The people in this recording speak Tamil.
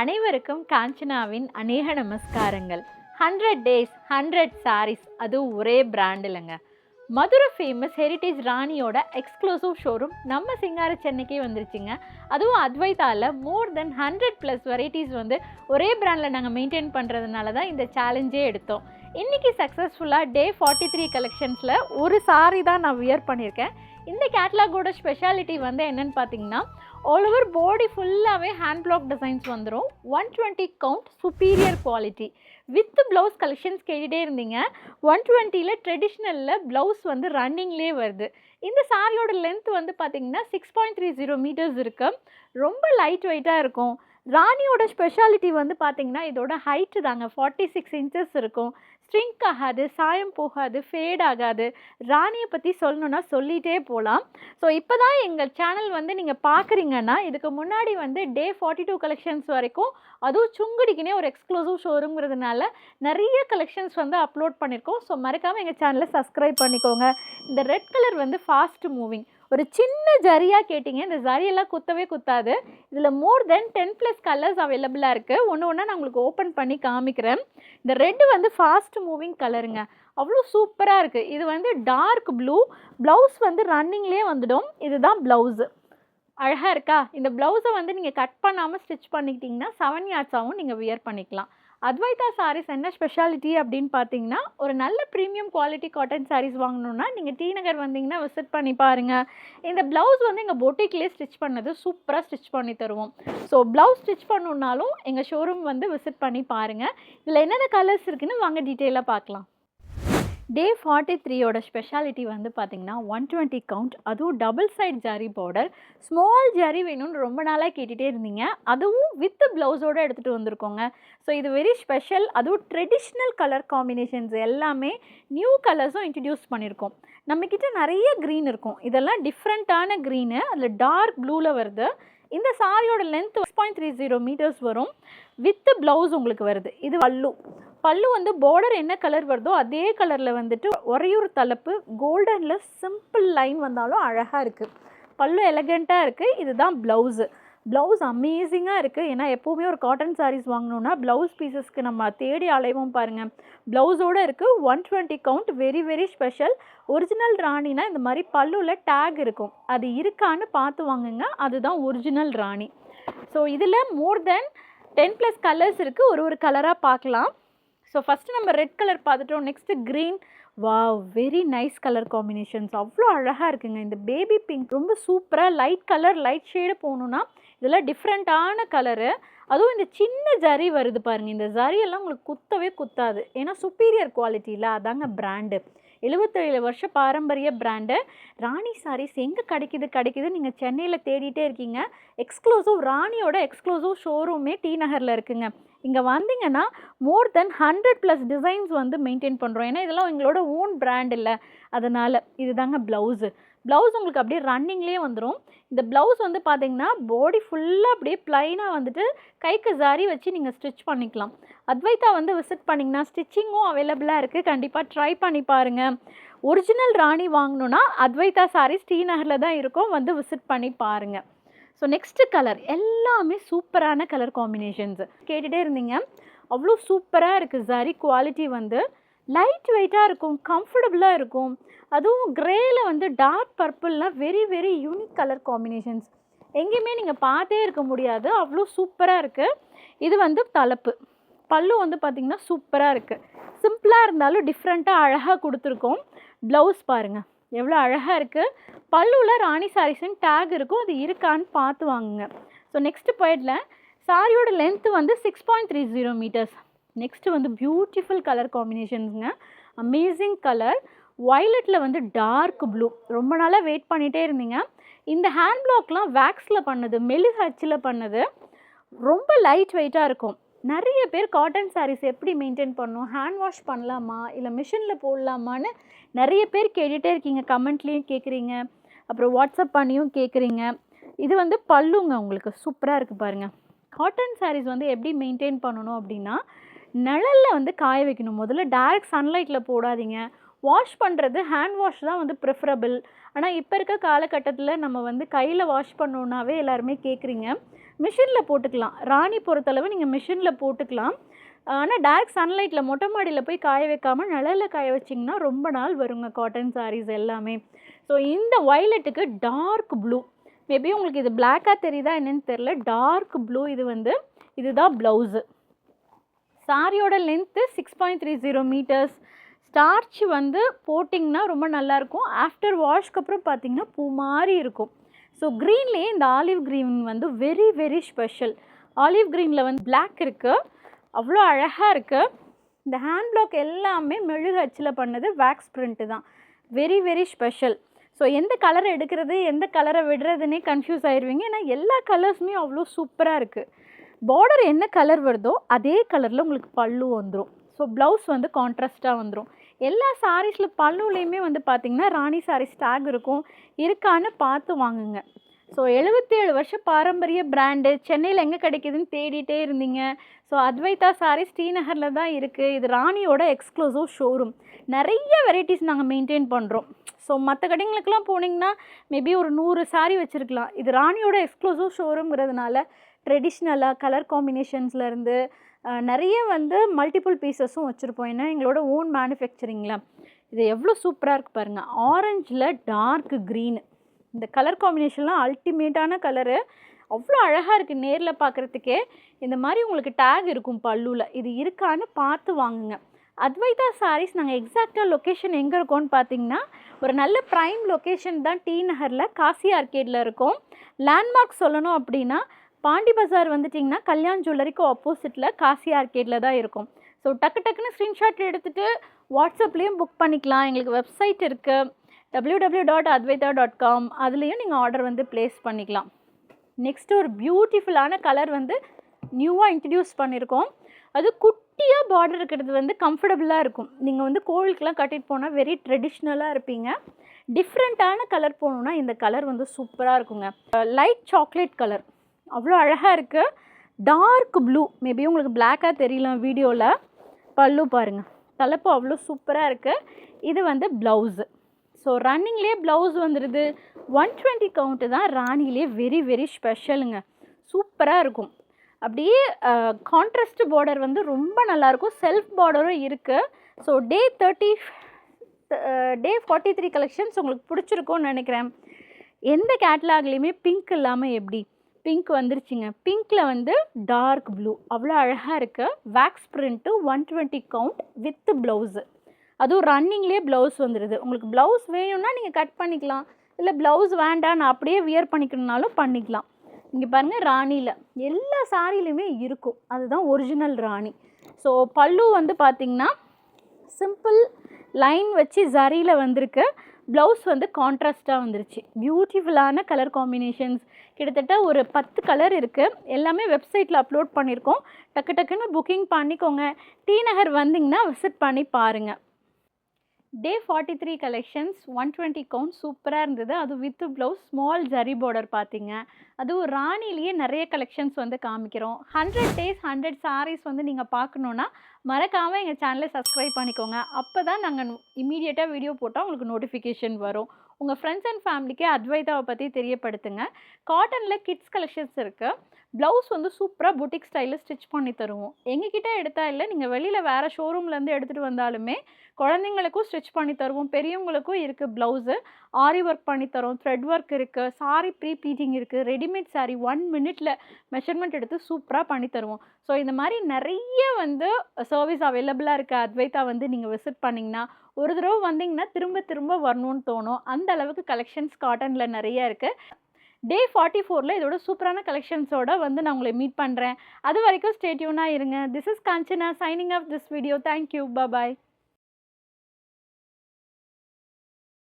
அனைவருக்கும் காஞ்சனாவின் அநேக நமஸ்காரங்கள். 100 டேஸ் 100 சாரீஸ், அதுவும் ஒரே பிராண்ட் இல்லைங்க. மதுரை ஃபேமஸ் ஹெரிட்டேஜ் ராணியோட எக்ஸ்க்ளூசிவ் ஷோரூம் நம்ம சிங்கார சென்னைக்கே வந்துருச்சுங்க. அதுவும் அத்வைதாவில் மோர் தென் 100+ வெரைட்டிஸ் வந்து ஒரே பிராண்டில் நாங்கள் மெயின்டைன் பண்ணுறதுனால தான் இந்த சேலஞ்சே எடுத்தோம். இன்றைக்கி சக்ஸஸ்ஃபுல்லாக டே 43 கலெக்ஷன்ஸில் ஒரு சாரி தான் நான் வியர் பண்ணியிருக்கேன். இந்த கேட்லாகோட ஸ்பெஷாலிட்டி வந்து என்னென்னு பார்த்தீங்கன்னா, ஆல் ஓவர் பாடி ஃபுல்லாகவே ஹேண்ட் பிளாக் டிசைன்ஸ் வந்துடும். 120 count superior quality with blouse collections கேட்டுகிட்டே இருந்தீங்க. 120ல் ட்ரெடிஷ்னலில் ப்ளவுஸ் வந்து ரன்னிங்லேயே வருது. இந்த சாரியோட லென்த் வந்து பார்த்திங்கன்னா 6.30 மீட்டர்ஸ் இருக்குது. ரொம்ப லைட் வெயிட்டாக இருக்கும். ராணியோட ஸ்பெஷாலிட்டி வந்து பார்த்திங்கன்னா இதோட ஹைட்டு தாங்க 46 இன்ச்சஸ் இருக்கும். ஸ்ட்ரிங்க் ஆகாது, சாயம் போகாது, ஃபேட் ஆகாது. ராணியை பற்றி சொல்லணுன்னா சொல்லிகிட்டே போகலாம். ஸோ இப்போ தான் எங்கள் சேனல் வந்து நீங்கள் பார்க்குறீங்கன்னா, இதுக்கு முன்னாடி வந்து டே 42 கலெக்ஷன்ஸ் வரைக்கும், அதுவும் சுங்குடிக்குனே ஒரு எக்ஸ்க்ளூசிவ் ஷோரூங்கிறதுனால நிறைய கலெக்ஷன்ஸ் வந்து அப்லோட் பண்ணியிருக்கோம். ஸோ மறக்காமல் எங்கள் சேனலை சப்ஸ்கிரைப் பண்ணிக்கோங்க. இந்த ரெட் கலர் வந்து ஃபாஸ்ட் மூவிங், ஒரு சின்ன ஜரியாக கேட்டிங்க. இந்த ஜரியெல்லாம் குத்தவே குத்தாது. இதில் மோர் தென் 10+ கலர்ஸ் அவைலபிளாக இருக்குது. ஒன்று ஒன்றா நான் உங்களுக்கு ஓப்பன் பண்ணி காமிக்கிறேன். இந்த ரெட்டு வந்து ஃபாஸ்ட் மூவிங் கலருங்க, அவ்வளோ சூப்பராக இருக்குது. இது வந்து டார்க் ப்ளூ, ப்ளவுஸ் வந்து ரன்னிங்லேயே வந்துடும். இதுதான் ப்ளவுஸு. அழகாக இருக்கா? இந்த ப்ளவுஸை வந்து நீங்கள் கட் பண்ணாமல் ஸ்டிச் பண்ணிக்கிட்டிங்கன்னா 7 yardsஸாகவும் நீங்கள் வியர் பண்ணிக்கலாம். அத்வைதா சாரீஸ் என்ன ஸ்பெஷாலிட்டி அப்படின்னு பார்த்தீங்கன்னா, ஒரு நல்ல ப்ரீமியம் குவாலிட்டி காட்டன் சாரீஸ் வாங்கணுன்னா நீங்கள் டி நகர் வந்தீங்கன்னா விசிட் பண்ணி பாருங்கள். இந்த ப்ளவுஸ் வந்து எங்கள் பொட்டிக்லேயே ஸ்டிச் பண்ணது, சூப்பராக ஸ்டிச் பண்ணி தருவோம். ஸோ ப்ளவுஸ் ஸ்டிச் பண்ணணுன்னாலும் எங்கள் ஷோரூம் வந்து விசிட் பண்ணி பாருங்கள். இதில் என்னென்ன கலர்ஸ் இருக்குதுன்னு வாங்க டீட்டெயிலாக பார்க்கலாம். டே 43யோட ஸ்பெஷாலிட்டி வந்து பார்த்திங்கன்னா 120 கவுண்ட், அதுவும் double side zari border. Small zari வேணும்னு ரொம்ப நாளாக கேட்டுகிட்டே இருந்தீங்க. அதுவும் வித் ப்ளவுஸோடு எடுத்துகிட்டு வந்திருக்கோங்க. ஸோ இது வெரி ஸ்பெஷல். அதுவும் ட்ரெடிஷ்னல் கலர் காம்பினேஷன்ஸ் எல்லாமே நியூ கலர்ஸும் இன்ட்ரடியூஸ் பண்ணியிருக்கோம். நம்மக்கிட்ட நிறைய க்ரீன் இருக்கும். இதெல்லாம் டிஃப்ரெண்ட்டான க்ரீனு, அதில் டார்க் ப்ளூவில் வருது. இந்த சாரியோட லென்த் 6.30 மீட்டர்ஸ் வரும். வித் ப்ளவுஸ் உங்களுக்கு வருது. இது பல்லு வந்து பார்டர் என்ன கலர் வருதோ அதே கலரில் வந்துட்டு ஒரையூர் தலைப்பு கோல்டனில் சிம்பிள் லைன் வந்தாலும் அழகாக இருக்குது. பல்லு எலகண்ட்டாக இருக்குது. இதுதான் ப்ளவுஸு. ப்ளவுஸ் அமேசிங்காக இருக்குது. ஏன்னா எப்போவுமே ஒரு காட்டன் சாரீஸ் வாங்கணுன்னா ப்ளவுஸ் பீசஸ்க்கு நம்ம தேடி அலைவோம் பாருங்கள். ப்ளவுஸோடு இருக்குது. 120 count, very very special. Original ராணினா இந்த மாதிரி பல்லுவில் டேக் இருக்கும். அது இருக்கான்னு பார்த்து வாங்குங்க. அதுதான் ஒரிஜினல் ராணி. ஸோ இதில் மோர் தென் 10+ கலர்ஸ் இருக்குது. ஒரு கலராக பார்க்கலாம். ஸோ ஃபஸ்ட்டு நம்ம ரெட் கலர் பார்த்துட்டோம். Next green. Wow, very nice colour combinations, அவ்வளோ அழகாக இருக்குங்க. இந்த பேபி பிங்க் ரொம்ப சூப்பராக. லைட் கலர், லைட் ஷேடு போகணுன்னா இதெல்லாம் டிஃப்ரெண்ட்டான கலரு. அதுவும் இந்த சின்ன ஜரி வருது பாருங்கள். இந்த ஜரியெல்லாம் உங்களுக்கு குத்தவே குத்தாது. ஏன்னா சுப்பீரியர் குவாலிட்டியில் அதாங்க பிராண்டு. 77 வருஷ பாரம்பரிய பிராண்டு. ராணி சாரீஸ் எங்கே கிடைக்குது நீங்கள் சென்னையில் தேடிட்டே இருக்கீங்க. எக்ஸ்க்ளூசிவ் ராணியோட எக்ஸ்க்ளூசிவ் ஷோரூமே டி நகரில் இருக்குங்க. இங்கே வந்தீங்கன்னா மோர் தென் 100+ டிசைன்ஸ் வந்து மெயின்டைன் பண்ணுறோம். ஏன்னா இதெல்லாம் எங்களோட ஓன் பிராண்ட் இல்லை. அதனால் இதுதாங்க ப்ளவுஸு. ப்ளவுஸ் உங்களுக்கு அப்படியே ரன்னிங்லேயே வந்துடும். இந்த ப்ளவுஸ் வந்து பார்த்திங்கன்னா பாடி ஃபுல்லாக அப்படியே ப்ளைனாக வந்துட்டு கைக்கு ஜரி வச்சு நீங்கள் ஸ்டிச் பண்ணிக்கலாம். அத்வைதா வந்து விசிட் பண்ணிங்கன்னா ஸ்டிச்சிங்கும் அவைலபிளாக இருக்குது. கண்டிப்பாக ட்ரை பண்ணி பாருங்கள். ஒரிஜினல் ராணி வாங்கணுன்னா அத்வைதா சாரீஸ் டி நகரில் தான் இருக்கும். வந்து விசிட் பண்ணி பாருங்கள். ஸோ நெக்ஸ்ட்டு கலர் எல்லாமே சூப்பரான கலர் காம்பினேஷன்ஸு கேட்டுகிட்டே இருந்தீங்க. அவ்வளோ சூப்பராக இருக்குது. ஜரி குவாலிட்டி வந்து லைட் வெயிட்டாக இருக்கும், கம்ஃபர்டபுளாக இருக்கும். அதுவும் க்ரேயில் வந்து டார்க் பர்பிள்லாம் very very unique colour combinations. எங்கேயுமே நீங்கள் பார்த்தே இருக்க முடியாது. அவ்வளோ சூப்பராக இருக்குது. இது வந்து தலைப்பு. பல்லு வந்து பார்த்திங்கன்னா சூப்பராக இருக்குது. சிம்பிளாக இருந்தாலும் டிஃப்ரெண்ட்டாக அழகாக கொடுத்துருக்கோம். ப்ளவுஸ் பாருங்கள் எவ்வளோ அழகாக இருக்குது. பல்லுவில் ராணி சாரீஸ்ன்னு டேக் இருக்கும். அது இருக்கான்னு பார்த்து வாங்குங்க. ஸோ நெக்ஸ்ட்டு போயிடலாம். சாரியோட லென்த்து வந்து 6.30 மீட்டர்ஸ். நெக்ஸ்ட்டு வந்து பியூட்டிஃபுல் கலர் காம்பினேஷன்ஸுங்க. Amazing colour. வயலட்டில் வந்து டார்க் ப்ளூ. ரொம்ப நாளாக வெயிட் பண்ணிகிட்டே இருந்தீங்க. இந்த ஹேண்ட் பிளாக்லாம் வேக்ஸில் பண்ணது, மெழுகு அச்சில் பண்ணது. ரொம்ப லைட் வெயிட்டாக இருக்கும். நிறைய பேர் காட்டன் சாரீஸ் எப்படி மெயின்டைன் பண்ணணும், ஹேண்ட் வாஷ் பண்ணலாமா இல்லை மிஷினில் போடலாமான்னு நிறைய பேர் கேட்டுகிட்டே இருக்கீங்க. கமெண்ட்லேயும் கேட்குறீங்க, அப்புறம் வாட்ஸ்அப் பண்ணியும் கேட்குறீங்க. இது வந்து பல்லுங்க, உங்களுக்கு சூப்பராக இருக்குது பாருங்கள். காட்டன் சாரீஸ் வந்து எப்படி மெயின்டைன் பண்ணணும் அப்படின்னா, நிழலில் வந்து காய வைக்கணும். முதல்ல டைரக்ட் சன்லைட்டில் போடாதீங்க. வாஷ் பண்ணுறது ஹேண்ட் வாஷ் தான் வந்து ப்ரிஃபரபிள். ஆனால் இப்போ இருக்க காலகட்டத்தில் நம்ம வந்து கையில் வாஷ் பண்ணோன்னாவே எல்லாருமே கேட்குறீங்க. மிஷினில் போட்டுக்கலாம். ராணி பொறுத்தளவு நீங்கள் மிஷினில் போட்டுக்கலாம். ஆனால் டைரக்ட் சன்லைட்டில் மொட்டை மாடியில் போய் காய வைக்காமல் நிழலில் காய வச்சிங்கன்னா ரொம்ப நாள் வருங்க காட்டன் சாரீஸ் எல்லாமே. ஸோ இந்த வயலட்டுக்கு டார்க் ப்ளூ, மேபி உங்களுக்கு இது பிளாக்காக தெரியுதா என்னன்னு தெரில, டார்க் ப்ளூ. இதுதான் ப்ளவுஸு. சாரியோட லென்த்து 6.30 மீட்டர்ஸ். ஸ்டார்ச் வந்து போட்டிங்கன்னா ரொம்ப நல்லாயிருக்கும். ஆஃப்டர் வாஷ்க்கு அப்புறம் பார்த்திங்கன்னா பூ மாதிரி இருக்கும். ஸோ க்ரீன்லேயே இந்த ஆலிவ் க்ரீன் வந்து வெரி வெரி ஸ்பெஷல். ஆலிவ் க்ரீனில் வந்து பிளாக் இருக்குது, அவ்வளோ அழகாக இருக்குது. இந்த ஹேண்ட் பிளாக் எல்லாமே மெழுகு அச்சில் பண்ணது, வேக்ஸ் பிரிண்ட்டு தான். Very very special. ஸோ எந்த கலரை எடுக்கிறது எந்த கலரை விடுறதுன்னே கன்ஃபியூஸ் ஆயிடுவீங்க. ஏன்னா எல்லா கலர்ஸுமே அவ்வளோ சூப்பராக இருக்குது. பார்டர் என்ன கலர் வருதோ அதே கலரில் உங்களுக்கு பல்லு வந்துடும். ஸோ ப்ளவுஸ் வந்து கான்ட்ராஸ்ட்டாக வந்துடும். எல்லா சாரீஸில் பல்லுலேயுமே வந்து பார்த்திங்கன்னா ராணி சாரீஸ் டேக் இருக்கும். இருக்கான்னு பார்த்து வாங்குங்க. ஸோ 77 வருஷம் பாரம்பரிய பிராண்டு. சென்னையில் எங்கே கிடைக்கிதுன்னு தேடிட்டே இருந்தீங்க. ஸோ அத்வைதா சாரீஸ் ஸ்ரீநகரில் தான் இருக்குது. இது ராணியோட எக்ஸ்க்ளூசிவ் ஷோரூம். நிறைய வெரைட்டிஸ் நாங்கள் மெயின்டைன் பண்ணுறோம். ஸோ மற்ற கடைங்களுக்கெல்லாம் போனீங்கன்னா மேபி ஒரு 100 சாரீ வச்சுருக்கலாம். இது ராணியோட எக்ஸ்க்ளூசிவ் ஷோரூம்ங்கிறதுனால ட்ரெடிஷ்னலாக கலர் காம்பினேஷன்ஸ்லேருந்து நிறைய வந்து மல்டிபிள் பீசஸும் வச்சுருப்போம். ஏன்னா எங்களோட ஓன் மேனுஃபேக்சரிங்கில். இது எவ்வளோ சூப்பராக இருக்குது பாருங்கள். ஆரஞ்சில் டார்க் க்ரீனு, இந்த கலர் காம்பினேஷன்லாம் அல்டிமேட்டான கலரு. அவ்வளோ அழகாக இருக்குது நேரில் பார்க்குறதுக்கே. இந்த மாதிரி உங்களுக்கு டேக் இருக்கும் பல்லுவில். இது இருக்கான்னு பார்த்து வாங்குங்க. அத்வைதா சாரீஸ் நாங்கள் எக்ஸாக்டாக லொக்கேஷன் எங்கே இருக்கோன்னு பார்த்தீங்கன்னா ஒரு நல்ல ப்ரைம் லொக்கேஷன் தான். டி நகரில் காசி ஆர்கேடில் இருக்கும். லேண்ட்மார்க் சொல்லணும் அப்படின்னா பாண்டி பஜார் வந்துட்டிங்கன்னா கல்யாண் ஜுவல்லரிக்கு ஆப்போசிட்டில் காசி ஆர்கேடில் தான் இருக்கும். ஸோ டக்குன்னு ஸ்க்ரீன்ஷாட் எடுத்துகிட்டு வாட்ஸ்அப்லேயும் புக் பண்ணிக்கலாம். எங்களுக்கு வெப்சைட் இருக்குது www.advaita.com. அதுலேயும் நீங்கள் ஆர்டர் வந்து ப்ளேஸ் பண்ணிக்கலாம். நெக்ஸ்ட்டு ஒரு பியூட்டிஃபுல்லான கலர் வந்து நியூவாக இன்ட்ரடியூஸ் பண்ணியிருக்கோம். அது குட்டியாக பார்டர் இருக்கிறது வந்து கம்ஃபர்டபுளாக இருக்கும். நீங்கள் வந்து கோவிலுக்கெலாம் கட்டிட்டு போனால் வெரி ட்ரெடிஷ்னலாக இருப்பீங்க. டிஃப்ரெண்ட்டான கலர் போகணுன்னா இந்த கலர் வந்து சூப்பராக இருக்குங்க. லைட் சாக்லேட் கலர் அவ்வளோ அழகாக இருக்குது. டார்க் ப்ளூ, மேபி உங்களுக்கு பிளாக்காக தெரியலாம் வீடியோவில். பல்லு பாருங்கள், தலைப்பு அவ்வளோ சூப்பராக இருக்குது. இது வந்து ப்ளவுஸு. ஸோ ரன்னிங்லேயே ப்ளவுஸ் வந்துடுது. 120 கவுண்ட்டு தான் ராணிலே வெரி வெரி ஸ்பெஷலுங்க. சூப்பராக இருக்கும். அப்படியே கான்ட்ராஸ்ட் பார்டர் வந்து ரொம்ப நல்லாயிருக்கும். செல்ஃப் பார்டரும் இருக்குது. ஸோ டே 43 கலெக்ஷன்ஸ் உங்களுக்கு பிடிச்சிருக்கும்னு நினைக்கிறேன். எந்த கேட்லாக்லேயுமே பிங்க் இல்லாமல் எப்படி? பிங்க் வந்துருச்சுங்க. பிங்க்கில் வந்து டார்க் ப்ளூ அவ்வளோ அழகாக இருக்குது. Wax print 120 count with blouse. அதுவும் ரன்னிங்லேயே ப்ளவுஸ் வந்துடுது. உங்களுக்கு ப்ளவுஸ் வேணும்னா நீங்கள் கட் பண்ணிக்கலாம். இல்லை ப்ளவுஸ் வேண்டாம் நான் அப்படியே வியர் பண்ணிக்கணுன்னாலும் பண்ணிக்கலாம். இங்கே பாருங்கள், ராணியில் எல்லா சாரிலையுமே இருக்கும். அதுதான் ஒரிஜினல் ராணி. ஸோ பல்லு வந்து பார்த்திங்கன்னா சிம்பிள் லைன் வச்சு ஜரியில் வந்திருக்கு. ப்ளவுஸ் வந்து கான்ட்ராஸ்ட்டாக வந்துருச்சு. பியூட்டிஃபுல்லான கலர் காம்பினேஷன்ஸ். கிட்டத்தட்ட ஒரு 10 கலர் இருக்குது. எல்லாமே வெப்சைட்டில் அப்லோட் பண்ணியிருக்கோம். டக்குன்னு புக்கிங் பண்ணிக்கோங்க. டி நகர் வந்திங்கன்னா விசிட் பண்ணி பாருங்கள். டே 43 கலெக்ஷன்ஸ் 120 கவுண்ட் சூப்பராக இருந்தது. அது with blouse small zari border பார்த்தீங்க. அதுவும் ராணிலேயே நிறைய கலெக்ஷன்ஸ் வந்து காமிக்கிறோம். 100 டேஸ் 100 சாரீஸ் வந்து நீங்கள் பார்க்கணுன்னா மறக்காமல் எங்கள் சேனலை சப்ஸ்கிரைப் பண்ணிக்கோங்க. அப்போ தான் நாங்கள் இமீடியட்டாக வீடியோ போட்டால் உங்களுக்கு நோட்டிஃபிகேஷன் வரும். உங்கள் ஃப்ரெண்ட்ஸ் அண்ட் ஃபேமிலிக்கே அத்வைதாவை பற்றி தெரியப்படுத்துங்க. காட்டனில் கிட்ஸ் கலெக்ஷன்ஸ் இருக்குது. ப்ளவுஸ் வந்து சூப்பராக புட்டிக் ஸ்டைலில் ஸ்டிச் பண்ணி தருவோம். எங்ககிட்ட எடுத்தால் இல்லை, நீங்கள் வெளியில் வேறு ஷோரூம்லேருந்து எடுத்துகிட்டு வந்தாலுமே குழந்தைங்களுக்கும் ஸ்டிச் பண்ணி தருவோம். பெரியவங்களுக்கும் இருக்குது ப்ளவுஸு. ஆரி ஒர்க் பண்ணி தரோம். த்ரெட் ஒர்க் இருக்குது. சாரி ப்ரீ ப்ளீட்டிங் இருக்குது. ரெடிமேட் சாரி 1 மினிட்டில் மெஷர்மெண்ட் எடுத்து சூப்பராக பண்ணி தருவோம். ஸோ இந்த மாதிரி நிறைய வந்து சர்வீஸ் அவைலபிளாக இருக்குது. அத்வைதா வந்து நீங்கள் விசிட் பண்ணிங்கன்னா ஒரு தடவை வந்தீங்கன்னா திரும்ப வரணும்னு தோணும். அந்த அளவுக்கு கலெக்ஷன்ஸ் காட்டனில் நிறைய இருக்குது. டே 44ல் இதோட சூப்பரான கலெக்ஷன்ஸோட வந்து நான் உங்களை மீட் பண்ணுறேன். அது வரைக்கும் ஸ்டே டியூனாக இருங்க. This is Kanchana signing off this video. Thank you. Bye.